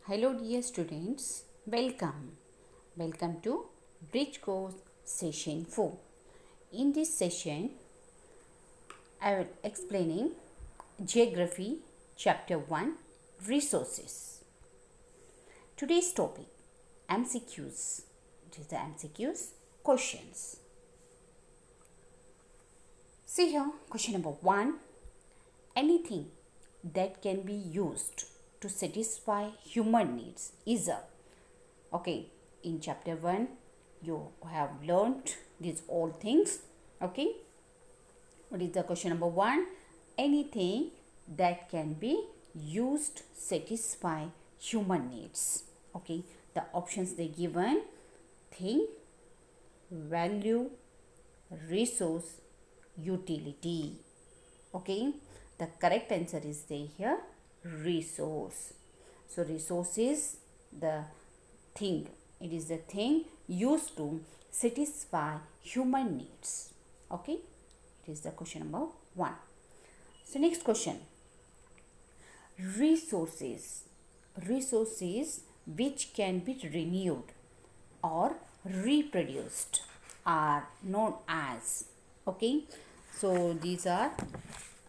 Hello dear students, welcome to Bridge Course Session 4. In this session, I will explaining Geography Chapter 1 Resources. Today's topic MCQs. It is the MCQs questions. See here, question number 1. Anything that can be used to satisfy human needs is a. Okay, in chapter 1 you have learnt these all things. Okay, what is the question number 1? Anything that can be used satisfy human needs. Okay, the options they given: thing, value, resource, utility. Okay, the correct answer is there here, resource. So resource is the thing. It is the thing used to satisfy human needs. Okay, it is the question number 1. So next question, resources which can be renewed or reproduced are known as. Okay, so these are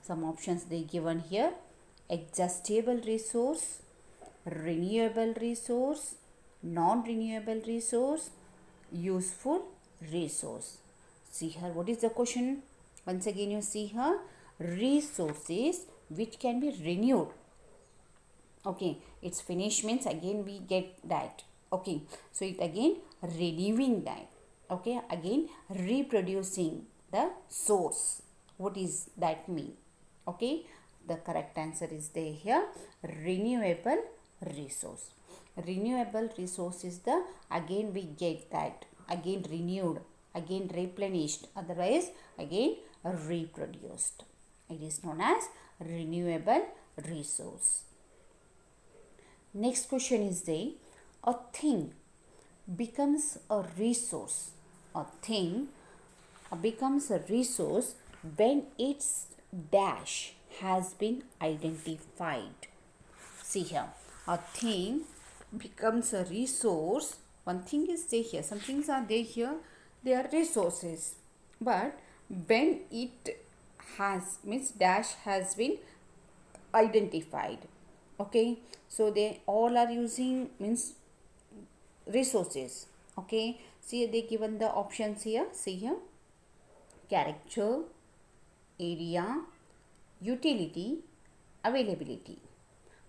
some options they given here: exhaustible resource, renewable resource, non-renewable resource, useful resource. See here, what is the question? Once again you see here, resources which can be renewed. Okay, it's finished means again we get that. Okay, so it again renewing that. Okay, again reproducing the source. What is that mean? Okay, the correct answer is there here, renewable resource. Renewable resource is the again we get that, again renewed, again replenished, otherwise again reproduced. It is known as renewable resource. Next question is there, a thing becomes a resource. A thing becomes a resource when its dash has been identified. See here, a thing becomes a resource. One thing is there here, some things are there here, they are resources, but when it has means dash has been identified. Okay, so they all are using means resources. Okay, see they given the options here. See here, character, area, utility, availability.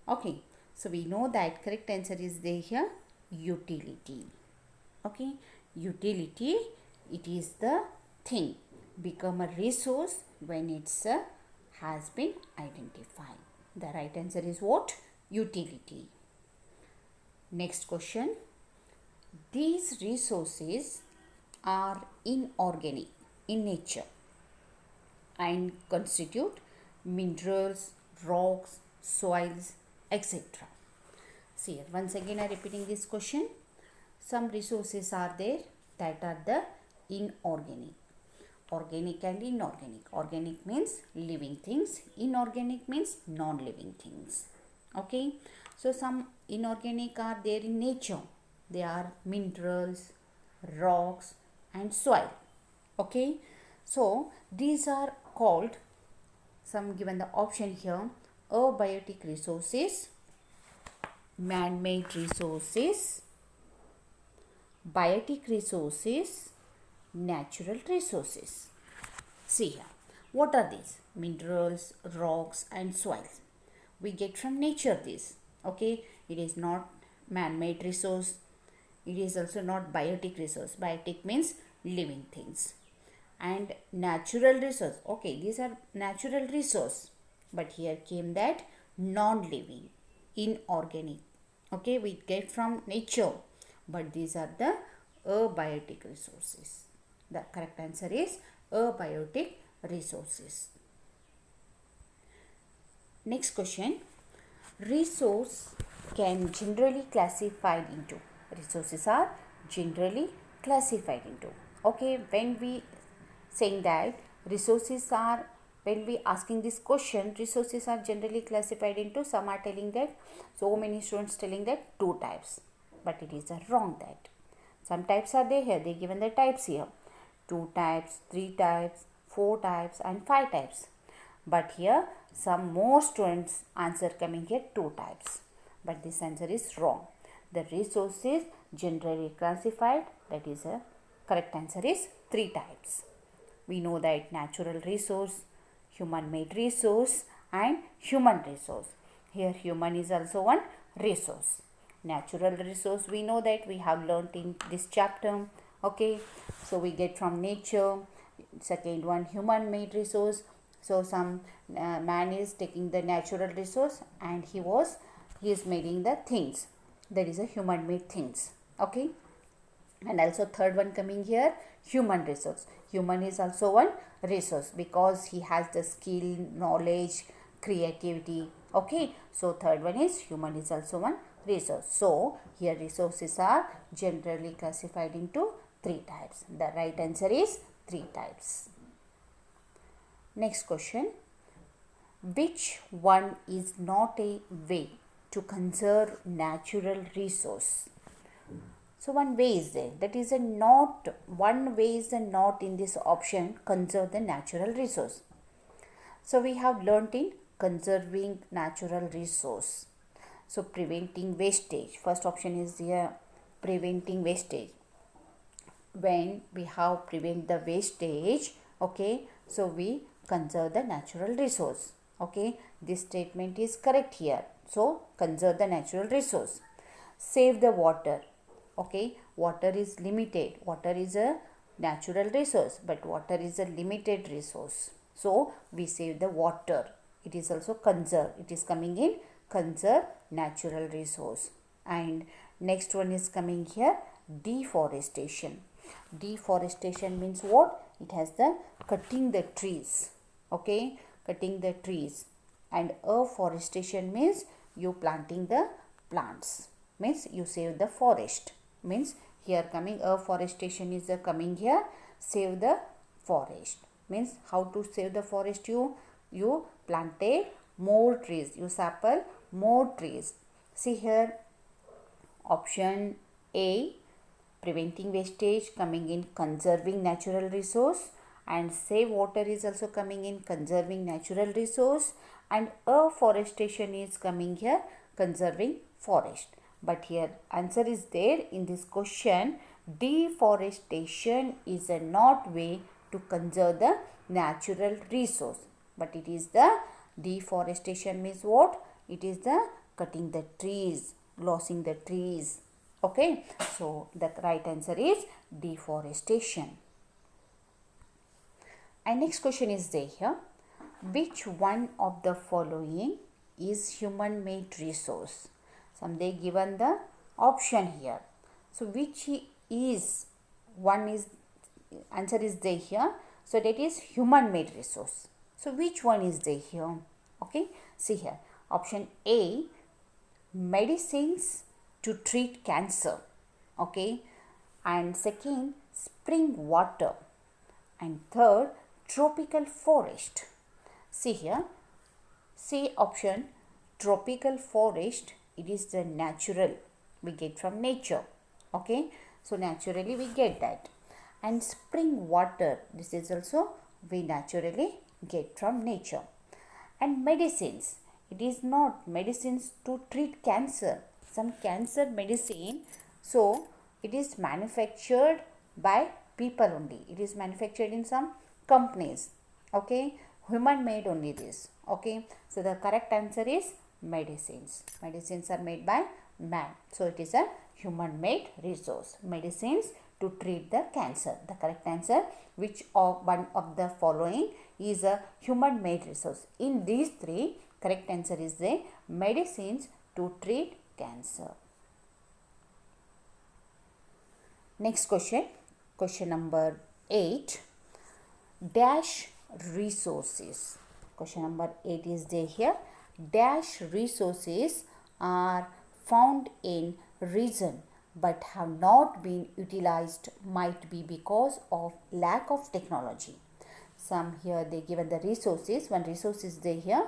Okay, so we know that correct answer is there here, utility. Okay, utility, it is the thing become a resource when it's has been identified. The right answer is what? Utility. Next question, these resources are inorganic in nature and constitute minerals, rocks, soils, etc. See here, once again I am repeating this question. Some resources are there that are the inorganic. Organic and inorganic. Organic means living things, inorganic means non-living things. Okay, so some inorganic are there in nature. They are minerals, rocks and soil. Okay, so these are called, some given the option here, abiotic resources, man-made resources, biotic resources, natural resources. See here, what are these? Minerals, rocks and soils. We get from nature this. Okay, it is not man-made resource. It is also not biotic resource. Biotic means living things. And natural resource. Okay, these are natural resource. But here came that non-living, inorganic. Okay, we get from nature. But these are the abiotic resources. The correct answer is abiotic resources. Next question, resource can generally classified into. Resources are generally classified into. Okay, when we saying that resources are when we asking this question, resources are generally classified into, some are telling that, so many students telling that 2 types, but it is a wrong that. Some types are there here, they given the types here, 2 types, 3 types, 4 types and 5 types. But here some more students answer coming here 2 types, but this answer is wrong. The resources generally classified, that is a correct answer is 3 types. We know that natural resource, human made resource and human resource. Here human is also one resource. Natural resource, we know that we have learnt in this chapter. Okay, so we get from nature. Second one, human made resource. So some man is taking the natural resource and he is making the things, that is a human made things. Okay, and also third one coming here, human resource. Human is also one resource because he has the skill, knowledge, creativity. Okay, so third one is human is also one resource. So here resources are generally classified into 3 types. The right answer is 3 types. Next question, which one is not a way to conserve natural resource? So one way is there, that is a not, one way is a not in this option, conserve the natural resource. So we have learnt in conserving natural resource. So preventing wastage, first option is here, preventing wastage. When we have prevent the wastage, okay, so we conserve the natural resource. Okay, this statement is correct here. So conserve the natural resource. Save the water. Okay, water is limited. Water is a natural resource, but water is a limited resource. So we save the water. It is also conserve. It is coming in conserve natural resource. And next one is coming here, deforestation. Deforestation means what? It has the cutting the trees. Okay, cutting the trees. And afforestation means you planting the plants, means you save the forest. Means here coming afforestation is coming here, save the forest. Means how to save the forest? You planted more trees, you sample more trees. See here, option A, preventing wastage, coming in conserving natural resource, and save water is also coming in conserving natural resource, and afforestation is coming here conserving forest. But here answer is there in this question, deforestation is a not way to conserve the natural resource, but it is the deforestation means what? It is the cutting the trees, losing the trees. Okay, so the right answer is deforestation. And next question is there here, which one of the following is human made resource? Some they given the option here. So which is one is answer is there here. So that is human made resource. So which one is there here? Okay, see here, option A, medicines to treat cancer. Okay, and second, spring water, and third, tropical forest. See here, see option tropical forest, it is the natural, we get from nature. Okay, so naturally we get that. And spring water, this is also we naturally get from nature. And medicines, it is not medicines to treat cancer, some cancer medicine, so it is manufactured by people only, it is manufactured in some companies. Okay, human made only this. Okay, so the correct answer is medicines. Medicines are made by man, so it is a human made resource. Medicines to treat the cancer. The correct answer, which of one of the following is a human made resource? In these three, correct answer is the medicines to treat cancer. Next question, question number 8, dash resources. Question number 8 is there here, dash resources are found in region but have not been utilized, might be because of lack of technology. some here they given the resources. One resource is there here,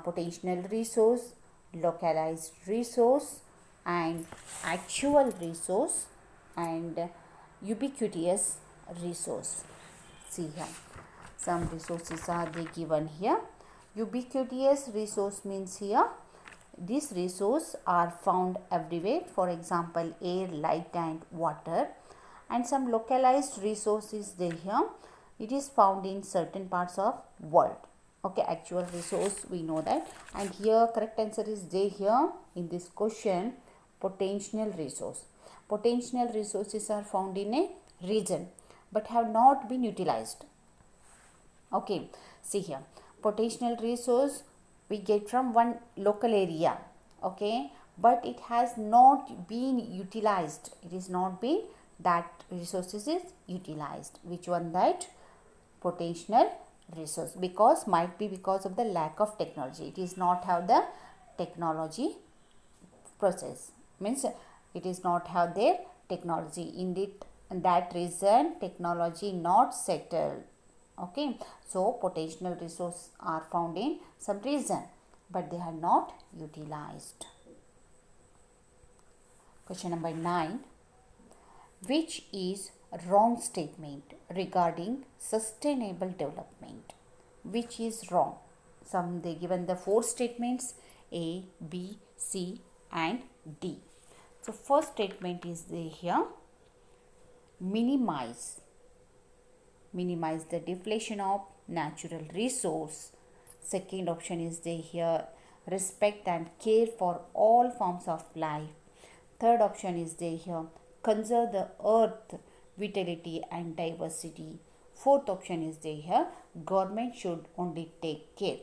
potential resource, localized resource, and actual resource, and ubiquitous resource. See here, some resources are they given here. Ubiquitous resource means here these resources are found everywhere, for example air, light and water. And some localized resources there here, it is found in certain parts of world. Okay, actual resource we know that. And here correct answer is there here in this question, potential resource. Potential resources are found in a region but have not been utilized. Okay, see here, potential resource we get from one local area, okay, but it has not been utilized. It is not been, that resources is utilized. Which one? That potential resource, because might be because of the lack of technology. It is not have the technology process, means it is not have their technology in it, in that reason technology not settled. Okay, so potential resource are found in some region but they are not utilized. Question number 9. Which is wrong statement regarding sustainable development? Which is wrong? Some they given the 4 statements, A, B, C and D. So first statement is there here, minimize the depletion of natural resource. Second option is there here, respect and care for all forms of life. Third option is there here, conserve the earth vitality and diversity. Fourth option is there here, government should only take care.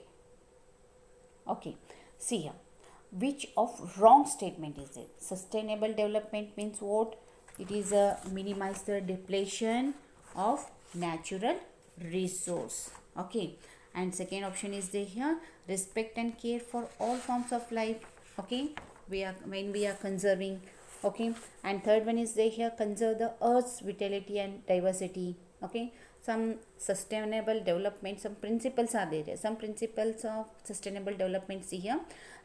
Okay, see here, which of wrong statement is it? Sustainable development means what? It is a minimize the depletion of natural resource. Okay, and second option is there here, respect and care for all forms of life. Okay, when we are conserving. Okay, and third one is there here, conserve the earth's vitality and diversity. Okay, some sustainable development, some principles are there. Some principles of sustainable development, see here,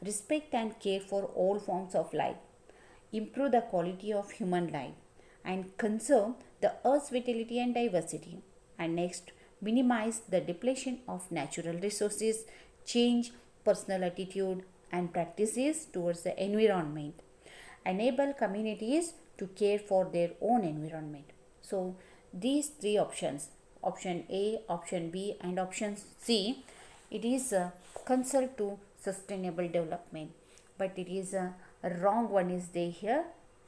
respect and care for all forms of life, improve the quality of human life, and conserve the earth's vitality and diversity. And next, minimize the depletion of natural resources, change personal attitude and practices towards the environment, enable communities to care for their own environment. So these 3 options, option A, option B and option C, it is consult to sustainable development, but it is a wrong one is there here,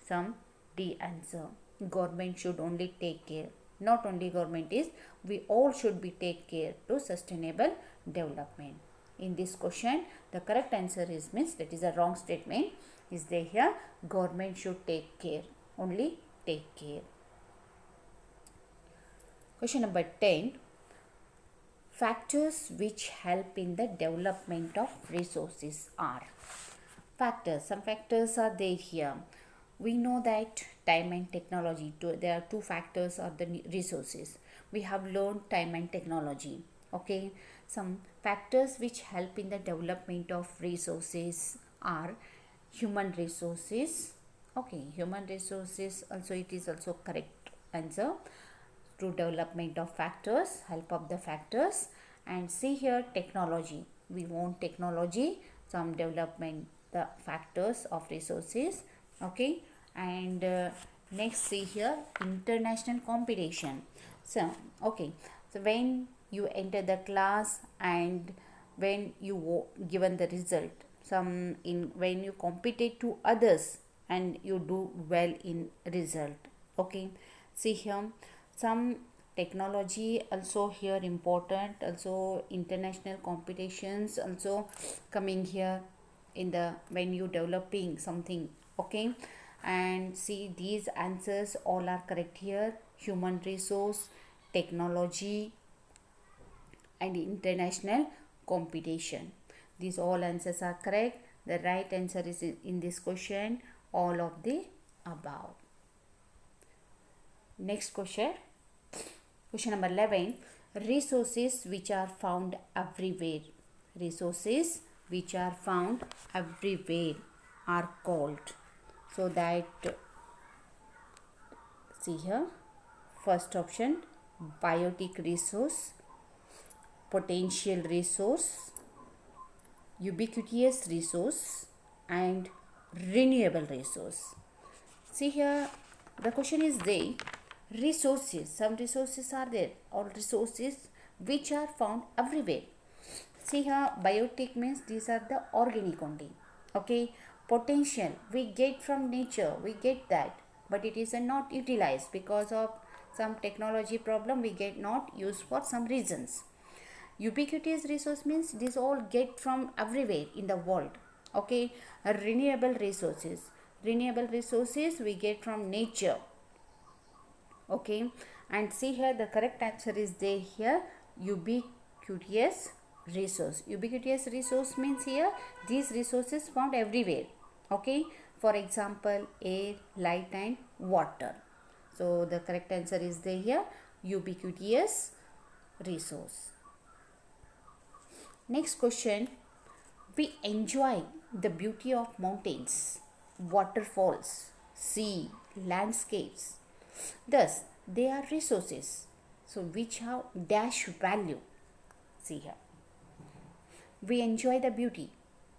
some D answer. Government should only take care. Not only government is, we all should be take care to sustainable development. In this question, the correct answer is, means that is a wrong statement, is there here, government should take care, only take care. Question number 10. Factors which help in the development of resources are. Factors, some factors are there here. We know that time and technology, there are 2 factors are the resources. We have learned time and technology. Okay, some factors which help in the development of resources are human resources. Okay, human resources also, it is also correct answer to development of factors, help of the factors. And see here, technology, we want technology, some development the factors of resources. Okay, and next see here, international competition. So okay, so when you enter the class and when you given the result, some in when you compete to others and you do well in result. Okay, see here, some technology also here important, also international competitions also coming here in the when you developing something. Okay, and see these answers all are correct here, human resource, technology and international competition. These all answers are correct. The right answer is in this question, all of the above. Next question, question number 11. resources which are found everywhere. Resources which are found everywhere are called. So that, see here, first option, biotic resource, potential resource, ubiquitous resource, and renewable resource. See here, the question is there, resources, some resources are there, or resources which are found everywhere. See here, biotic means these are the organic only. Okay, potential we get from nature, we get that, but it is not utilized because of some technology problem, we get not used for some reasons. Ubiquitous resource means these all get from everywhere in the world. Okay, renewable resources we get from nature. Okay, and see here, the correct answer is there here, ubiquitous resource means here these resources found everywhere. Okay, for example, air, light, and water. So the correct answer is there here, ubiquitous resource. Next question, we enjoy the beauty of mountains, waterfalls, sea, landscapes. Thus, they are resources, so which have dash value. See here, we enjoy the beauty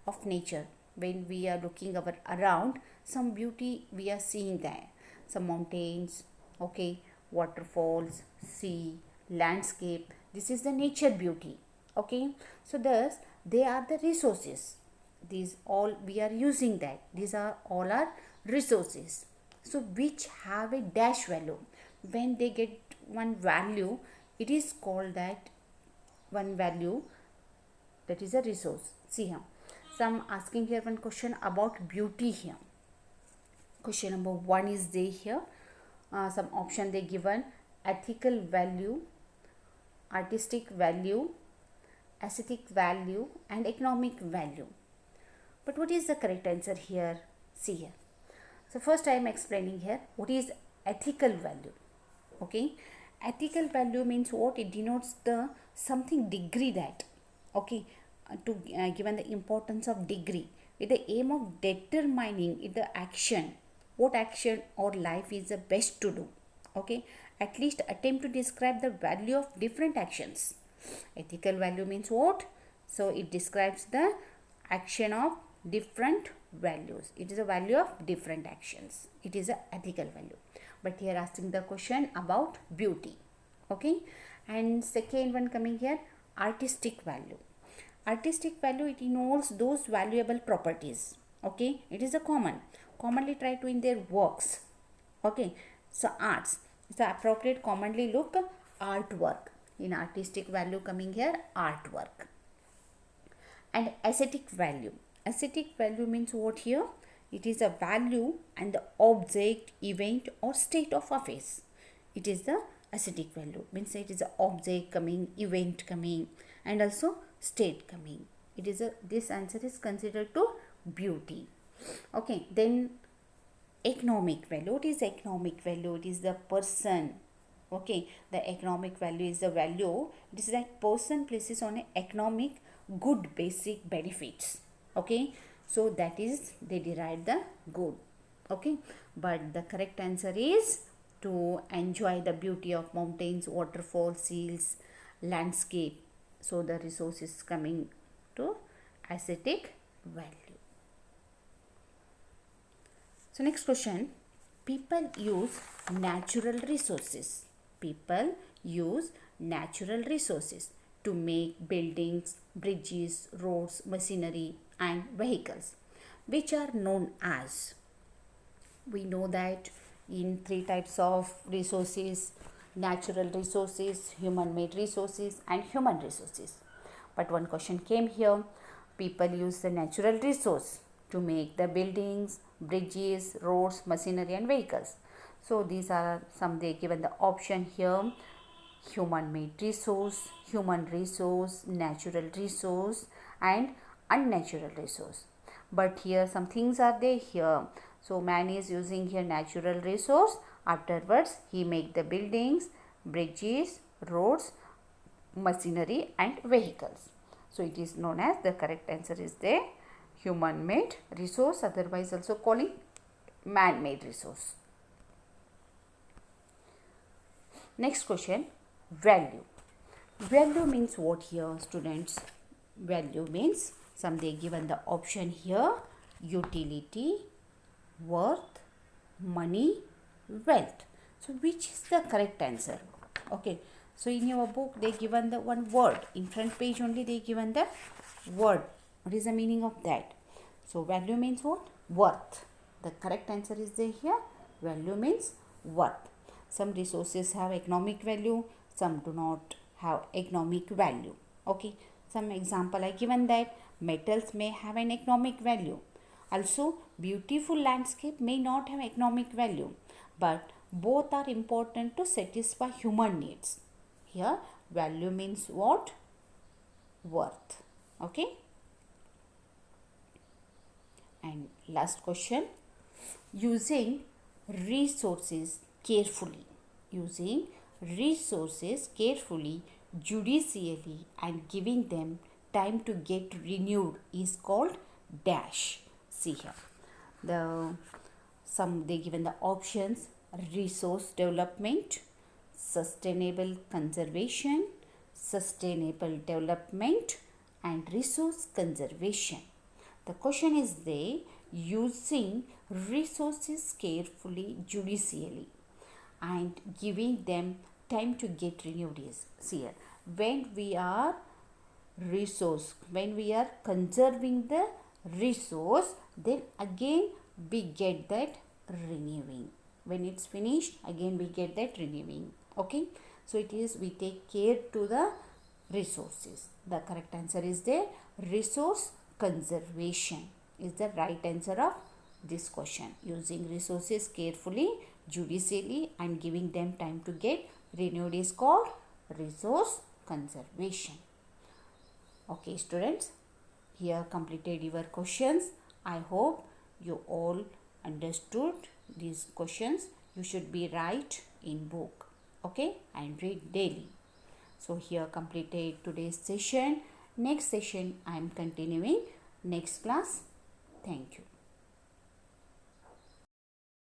of nature when we are looking around, some beauty we are seeing there, some mountains, okay, waterfalls, sea, landscape. This is the nature beauty. Okay, so thus they are the resources. These all we are using that. These are all our resources. So which have a dash value. When they get one value, it is called that one value, that is a resource. See here, some asking here one question about beauty here. Question number 1 is there here. Some option they given, ethical value, artistic value, aesthetic value, and economic value. But what is the correct answer here? See here. So first I am explaining here what is ethical value. Okay, ethical value means what? It denotes the something degree that, okay, given the importance of degree with the aim of determining if the action, what action or life is the best to do. Okay, at least attempt to describe the value of different actions. Ethical value means what? So it describes the action of different values. It is a value of different actions. It is a ethical value. But here asking the question about beauty. Okay, and second one coming here, artistic value. Artistic value, it involves those valuable properties. Okay, it is a commonly tried to in their works. Okay, so arts, it's the appropriate commonly look artwork. In artistic value coming here, artwork. And aesthetic value. Aesthetic value means what here? It is a value and the object, event, or state of affairs. It is the aesthetic value. Means it is a object coming, event coming, and also state coming. It is a, this answer is considered to beauty. Okay, then economic value. What is economic value? It is the person. Okay, the economic value is the value. This is like person places on an economic good basic benefits. Okay, so that is they derive the good. Okay, but the correct answer is to enjoy the beauty of mountains, waterfalls, seas, landscape. So the resource is coming to aesthetic value. So next question, people use natural resources. People use natural resources to make buildings, bridges, roads, machinery, and vehicles, which are known as, we know that in 3 types of resources, natural resources, human-made resources, and human resources. But one question came here, people use the natural resource to make the buildings, bridges, roads, machinery, and vehicles. So these are some they given the option here, human-made resource, human resource, natural resource, and unnatural resource. But here some things are there here. So man is using here natural resource. Afterwards he make the buildings, bridges, roads machinery and vehicles. So it is known as, the correct answer is the human made resource, otherwise also calling man made resource. Next question, value. Value means what here, students? Value means, some they given the option here: utility, worth, money, wealth. So which is the correct answer? Okay, so in your book they given the one word, in front page only they given the word. What is the meaning of that? So value means what? Worth. The correct answer is there here. Value means worth. Some resources have economic value, some do not have economic value. Okay, some example I given that metals may have an economic value. Also, beautiful landscape may not have economic value, but both are important to satisfy human needs. Here, value means what? Worth. Okay. And last question, using resources carefully. Using resources carefully, judicially, and giving them time to get renewed is called dash. See here, they given the options: resource development, sustainable conservation, sustainable development, and resource conservation. The question is they using resources carefully, judicially, and giving them time to get renewed is, see here, when we are conserving the resource, then again we get that renewing. When it's finished, again we get that renewing. Okay, so it is, we take care to the resources. The correct answer is there, resource conservation is the right answer of this question. Using resources carefully, judicially, and giving them time to get renewed is called resource conservation. Okay students, here completed your questions. I hope you all understood these questions. You should be write in book, okay, and read daily. So here completed today's session. Next session I am continuing next class. Thank you.